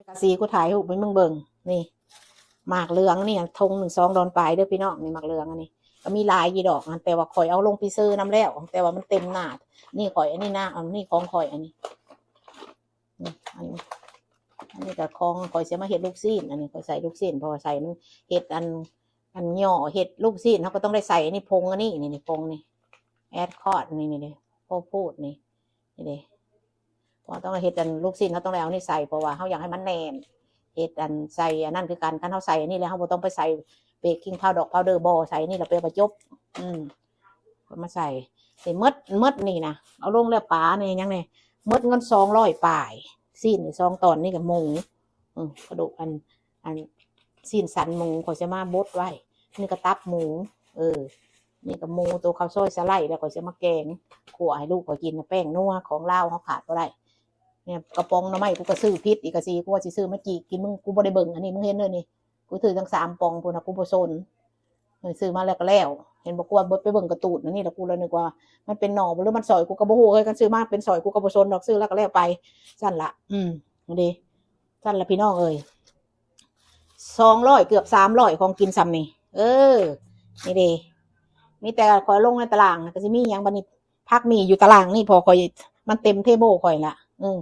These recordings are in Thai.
กะซีกูถ่ายรูปไปมึงเบิ่งนี่หมากเหลืองนี่ธง1 2ดอนปลายเด้อพี่น้องนี่หมากเหลืองอันนี้ก็มีลายยีดอกแต่ว่าข่อยเอาลงไปซื้อน้ำแล้วแต่ว่ามันเต็มหน้านี่ข่อยอันนี้หน้าอันนี้ของข่อยอันนี้อันนี้กับของข่อยเสียมาเห็ดลูกซีนอันนี้ข่อยใส่ลูกซีนพอใส่มันเห็ดอันย่อเห็ดลูกซีนเขาก็ต้องได้ใส่อันนี้พงอันนี้นี่พงนี่แอดคอร์ดนี่เลยพอพูดนี่เลยพอต้องเห็ดอันลูกซีนเขาต้องได้เอานี่ใส่เพราะว่าเขาอยากให้มันแน่นเห็ดอันใส่อันนั่นคือการคั้นเขาใส่อันนี้แล้วเขาต้องไปใส่เบกกิ้งพาวเดอร์บอใส่นี่เราไปประจบมาใส่มดนี่นะเอาลงแล้วป๋าเนี่ยยังไงมดเงิน200ป่ายซีน2 ตอนนี่กับหมูกระดูกอันซีนสันหมูขอจะมาบดไว้นี่ก็ตับหมูนี่กับหมูตัวข้าวซอยสไลด์แล้วก็จะมาแกงขั่วให้ลูกก็กินแป้งนัวของเล่าเขาขาดก็ได้เนี่ยกระป๋องน้ำไม่กูก็ซื้อพิษอีกกะซีกูว่าสิซื้อมาจีกินมึงกูบ่ได้เบิ่งอันนี้มึงเห็นเลยนี่กูถือทั้ง3 ปองพูนะกูบ่สนซื้อมาแล้วก็แล้วเห็นบอกว่าไปเบิ่งกระตูดนี่แหละกูเลยนึกว่ามันเป็นหน่อหรือมันสอยกูกระโบหูกันซื้อมาเป็นสอยกูกระโบชนดอกซื้อแล้วก็แล้วไปสั้นละดีสั้นละพี่น้อง200เกือบ300ของกินซ้ำนี่นี่ดีมีแต่คอยลงในตารางก็จะมีอย่างบันนี้พักมีอยู่ตารางนี่พอคอยมันเต็มเทเบิลคอยละ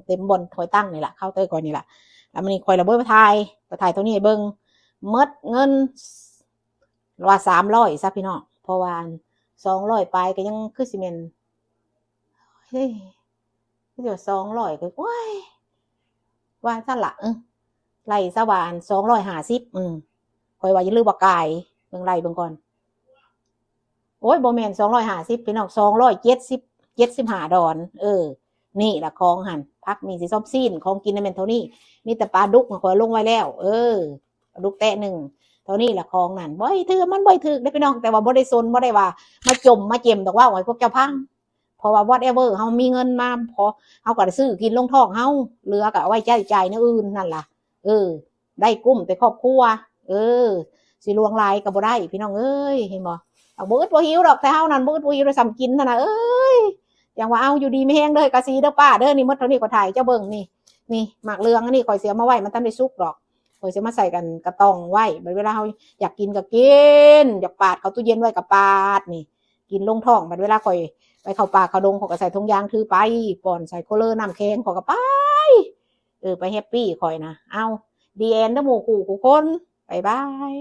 เต็มบนคอยตั้งนี่แหละเข้าเตอร์คอยนี่แหละแล้วมันนี่คอยระเบิดมาถ่ายตัวนี้เบิ้งมดเงินว่า300ซะพี่น้องเพราะว่า200ไปก็ยังคือซีเมนเฮ้ยเดี๋ยว200ก็ว้ายว่าสั้นละไล่สวาน250คอยว่าอย่าลืมว่ากายเบิ่งไล่เบิ่งก่อนโอ้ยโบแมน250พี่น้อง275 ดอนนี่แหละของหันพักมีสีส้มซีนของกินในเมนเท่านี้มีแต่ปลาดุกมาคอยลงไว้แล้วปลาดุกแตะ1เท่านี้แหละของนั่นบ่อยถือมันบ่อยถือได้พี่น้องแต่ว่าบ่ได้ซนบ่ได้ว่ามาจมมาเจ็มดอกว่าไว้พวกเจ้าพังเพราะว่า whatever เฮามีเงินมาพอเฮาก็ได้ซื้อกินลงท้องเฮาเหลือก็เอาไว้จ่ายในอื่นนั่นล่ะได้กุ้มแต่ครอบครัวสิลวงลายก็บ่ได้พี่น้องเห็นบ่เอาบ่อึดบ่หิวดอกแต่เฮานั่นบ่อึดบ่หิวได้ซ้ำกินนั่นน่ะอย่างว่าเอาอยู่ดีไม่แห้งเด้อกะซีเด้อป้าเด้อนี่มดเท่านี้ก็ถ่ายเจ้าเบิ่งนี่หมากเรืองอันนี้ข่อยเสียมาไว้มันทันได้สุกดอกข่อยเสียมาใส่กันกระตองไว้เวลาเฮาอยากกินก็กินอยากปาดเข้าตู้เย็นไว้ก็ปาดนี่กินลงท้องเวลาข่อยไปเข้าป่าเข้าดงข่อยก็ใส่ถุงยางถือไปป่อนใส่โคเลอร์น้ำแข็งข่อยก็ไปไปแฮปปี้ข่อยนะเอาดีเอ็นเด้อหมู่คู่คนบ๊ายบาย